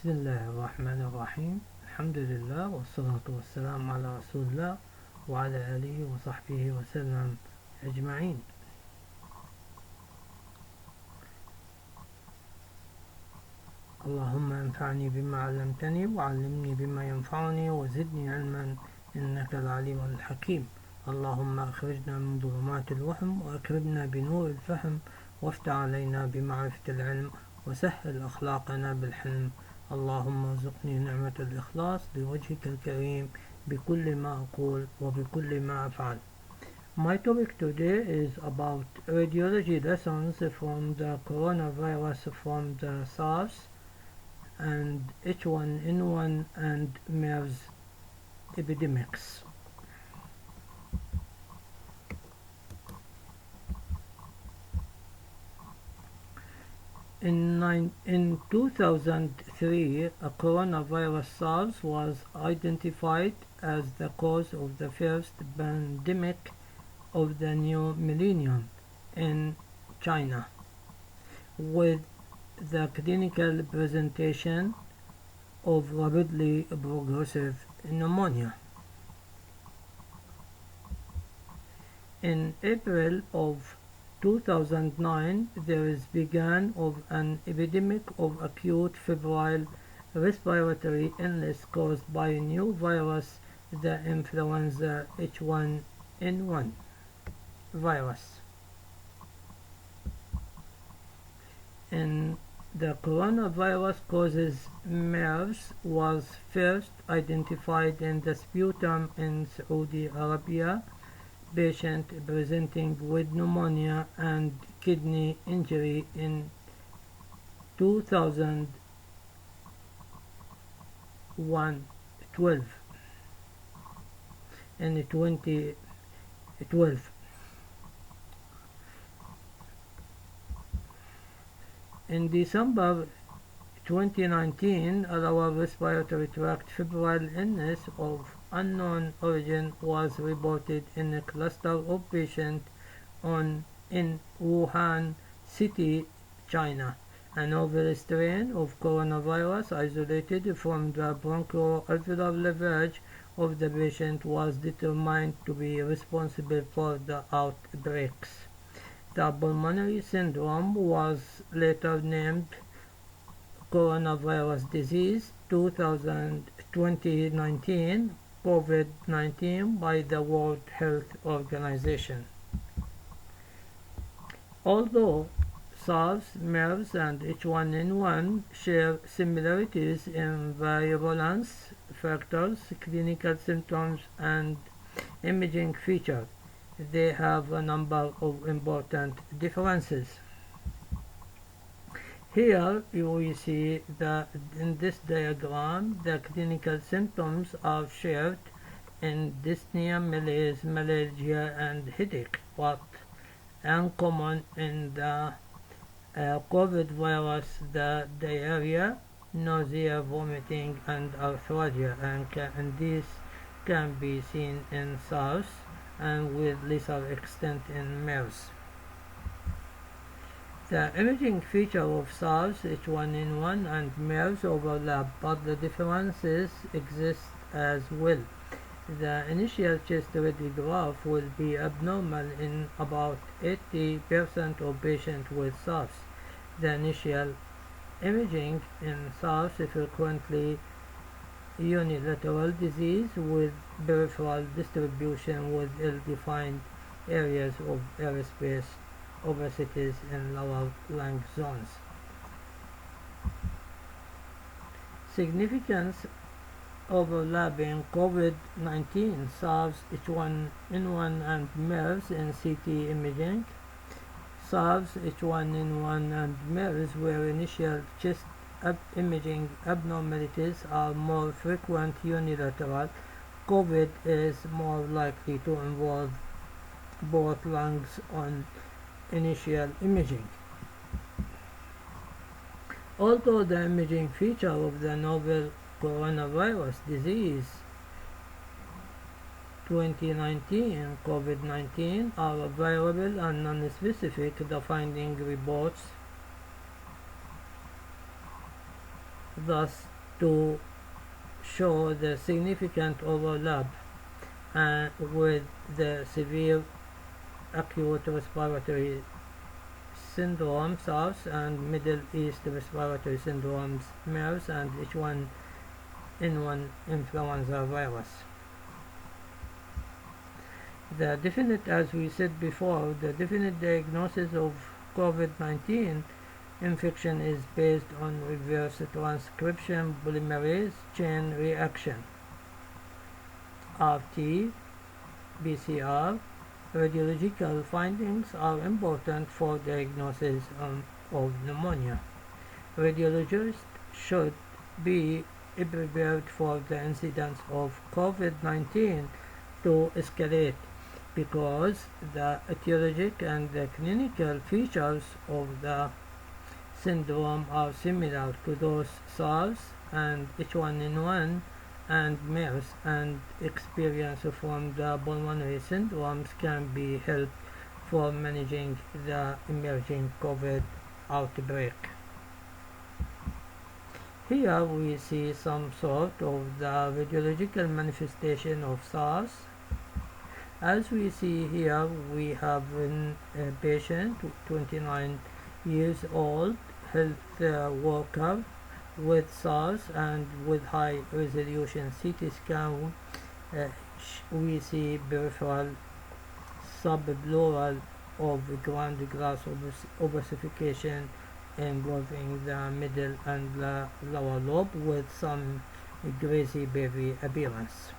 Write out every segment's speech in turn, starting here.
بسم الله الرحمن الرحيم. الحمد لله والصلاة والسلام على رسول الله وعلى آله وصحبه وسلم أجمعين. اللهم انفعني بما علمتني وعلمني بما ينفعني وزدني علما إنك العليم الحكيم. اللهم أخرجنا من ظلمات الوهم وأكرمنا بنور الفهم وافتح علينا بمعرفة العلم وسهل أخلاقنا بالحلم. اللهم ارزقني نعمة الإخلاص بوجهك الكريم بكل ما أقول وبكل ما أفعل. My topic today is about radiology lessons from the coronavirus from the SARS and H1N1 and MERS epidemics. In 2003, a coronavirus SARS was identified as the cause of the first pandemic of the new millennium in China, with the clinical presentation of rapidly progressive pneumonia. In April of 2009, there is began of an epidemic of acute febrile respiratory illness caused by a new virus, the influenza H1N1 virus. And the coronavirus causes MERS was first identified in the sputum in Saudi Arabia. Patient presenting with pneumonia and kidney injury in 2012. In 2012. In December 2019, a lower respiratory tract febrile illness of unknown origin was reported in a cluster of patients in Wuhan City, China. A novel strain of coronavirus isolated from the bronchoalveolar lavage of the patient was determined to be responsible for the outbreaks. The pulmonary syndrome was later named coronavirus disease 2019 COVID-19 by the World Health Organization. Although SARS, MERS, and H1N1 share similarities in virulence factors, clinical symptoms, and imaging features, they have a number of important differences. Here we see that in this diagram the clinical symptoms are shared in dyspnea, malaise, myalgia, and headache, but uncommon in the COVID virus, the diarrhea, nausea, vomiting, and arthralgia, and these can be seen in SARS and with lesser extent in MERS. The imaging feature of SARS, H1N1, and MERS overlap, but the differences exist as well. The initial chest radiograph will be abnormal in about 80% of patients with SARS. The initial imaging in SARS is frequently unilateral disease with peripheral distribution with ill-defined areas of airspace opacities in lower lung zones. Significance overlapping COVID-19, SARS, H1N1, and MERS in CT imaging. SARS, H1N1, and MERS, where initial chest imaging abnormalities are more frequent unilateral. COVID is more likely to involve both lungs on initial imaging. Although the imaging feature of the novel coronavirus disease 2019 COVID-19 are variable and non-specific, the finding reports thus to show the significant overlap with the severe acute respiratory syndrome SARS and Middle East respiratory syndromes MERS and H1N1 influenza virus. As we said before, the definite diagnosis of COVID-19 infection is based on reverse transcription polymerase chain reaction, RT-PCR. Radiological findings are important for diagnosis of pneumonia. Radiologists should be prepared for the incidence of COVID-19 to escalate because the etiologic and the clinical features of the syndrome are similar to those SARS and H1N1 and MERS, and experience from the pulmonary syndromes can be helpful for managing the emerging COVID outbreak. Here we see some sort of the radiological manifestation of SARS. As we see here, we have a patient, 29 years old, health worker with SARS, and with high resolution CT scan we see peripheral subpleural of ground glass ossification involving the middle and the lower lobe with some greasy berry appearance.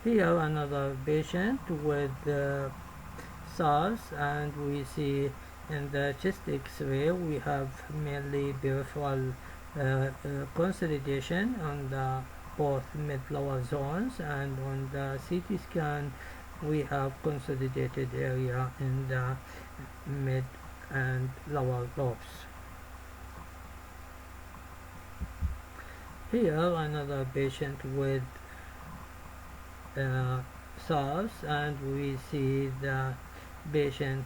Here another patient with SARS, and we see in the chest X-ray we have mainly peripheral consolidation on the both mid-lower zones, and on the CT scan we have consolidated area in the mid and lower lobes. Here another patient with SARS, and we see the patient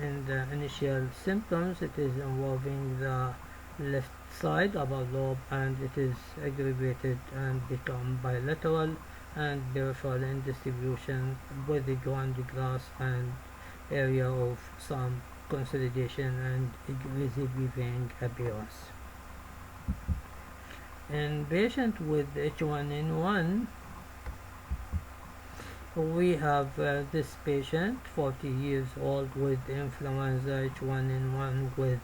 in the initial symptoms. It is involving the left side upper lobe, and it is aggravated and become bilateral and peripheral in distribution with the ground glass and area of some consolidation and greasy weaving appearance. In patient with H1N1, we have this patient, 40 years old, with influenza H1N1 with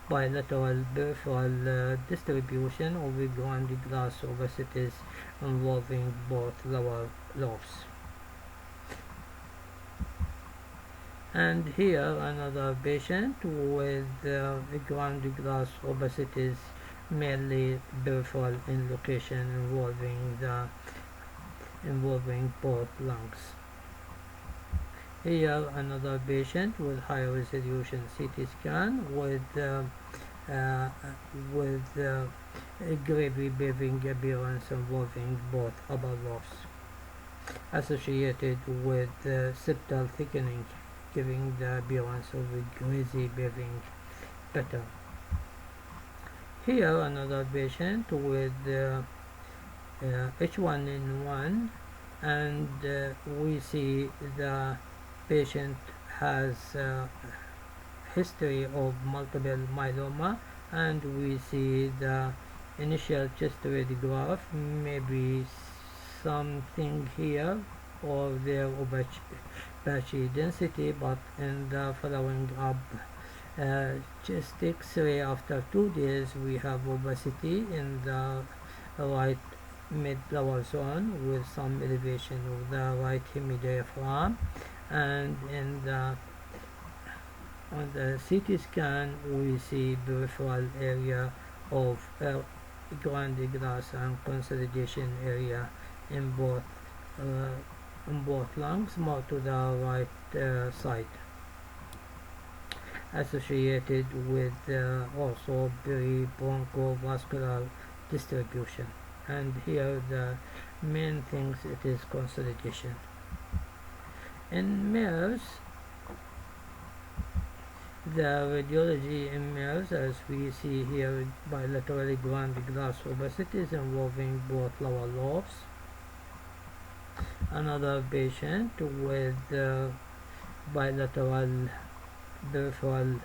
bilateral peripheral distribution of the ground glass opacities involving both lower lobes. And here another patient with ground glass opacities mainly peripheral in location involving both lungs. Here another patient with high resolution CT scan with gravy bearing appearance involving both upper lobes, associated with septal thickening, giving the appearance of a greasy bearing pattern. Here another patient with H1N1, and we see the patient has history of multiple myeloma, and we see the initial chest radiograph, maybe something here or there of patchy density, but in the following up chest X-ray after 2 days we have opacity in the right mid-lower zone with some elevation of the right hemidiaphragm, and on the CT scan we see peripheral area of ground glass and consolidation area in both lungs, more to the right side, associated with also peribronchovascular distribution. And here the main things, it is consolidation. In MERS, The radiology in MERS, as we see here, bilaterally ground glass opacities involving both lower lobes. Another patient with bilateral peripheral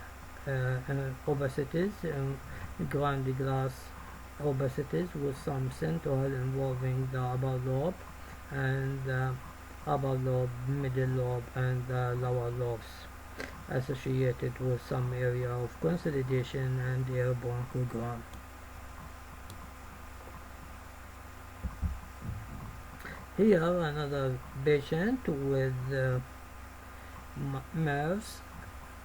opacities, ground glass opacities with some central involving the upper lobe and the upper lobe, middle lobe, and the lower lobes, associated with some area of consolidation and air bronchogram. Here another patient with MERS,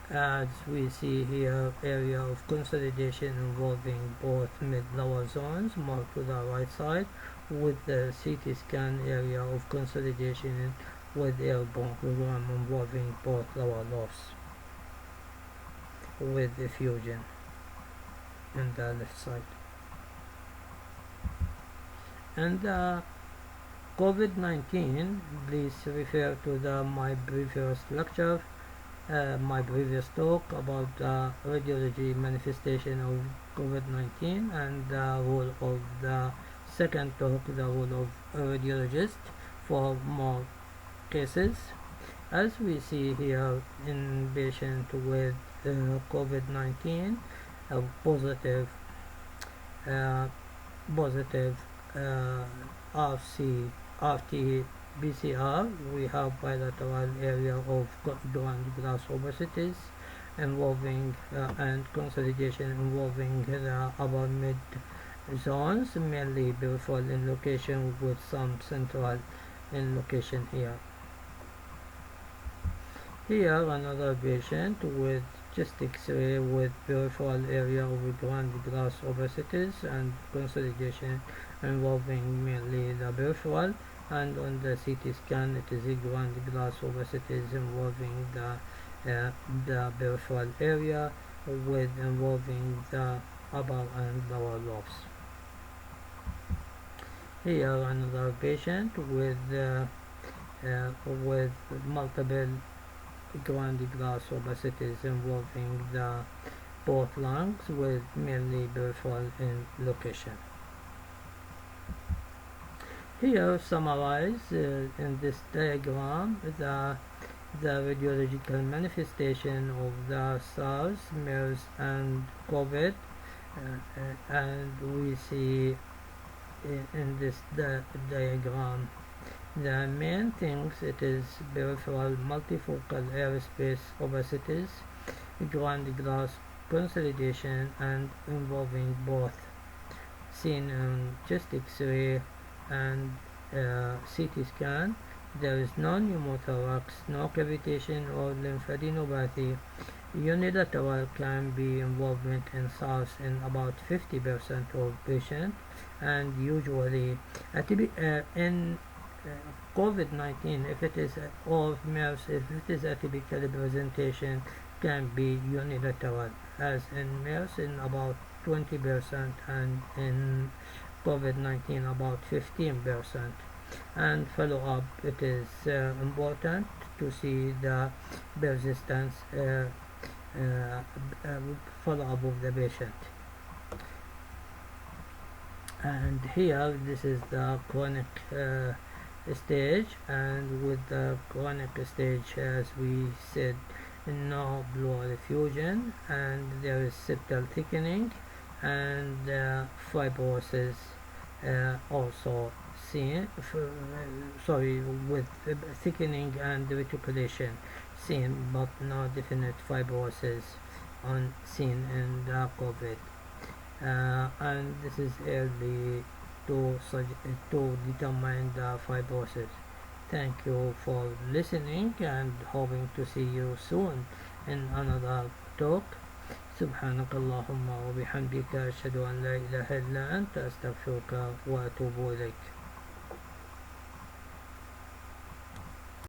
as we see here, area of consolidation involving both mid-lower zones marked to the right side, with the CT scan area of consolidation with air bronchogram involving both lower lobes, with effusion in the left side. And COVID-19, please refer to my previous lecture, my previous talk about the radiology manifestation of COVID-19 and the role of the second talk, the role of radiologist for more cases. As we see here, in patient with COVID-19, positive RT-PCR, we have bilateral area of ground glass opacities involving and consolidation involving the upper mid zones, mainly peripheral in location with some central in location here. Here another patient with chest X-ray with peripheral area of ground glass opacities and consolidation involving mainly the peripheral, and on the CT scan it is a ground glass opacities involving the peripheral area with involving the upper and lower lobes. Here another patient with multiple ground glass opacities involving the both lungs with mainly peripheral in location. Here summarize in this diagram the radiological manifestation of the SARS, MERS, and COVID, and we see in this diagram the main things. It is peripheral multifocal airspace opacities, ground glass consolidation, and involving both, seen in chest X-ray and CT scan. There is no pneumothorax, no cavitation or lymphadenopathy. Unilateral can be involvement in SARS in about 50% of patients, and usually in COVID-19, if it is or MERS, if it is atypical presentation, can be unilateral, as in MERS in about 20% and in COVID-19 about 15%. And follow-up, it is important to see the persistence follow-up of the patient. And here this is the chronic stage, and with the chronic stage, as we said, no pleural effusion, and there is septal thickening and fibrosis also seen, with thickening and reticulation seen, but no definite fibrosis seen in the COVID. And this is early to determine the fibrosis. Thank you for listening, and hoping to see you soon in another talk. سبحانك اللهم وبحمدك أشهد أن لا إله إلا أنت أستغفرك وأتوب إليك.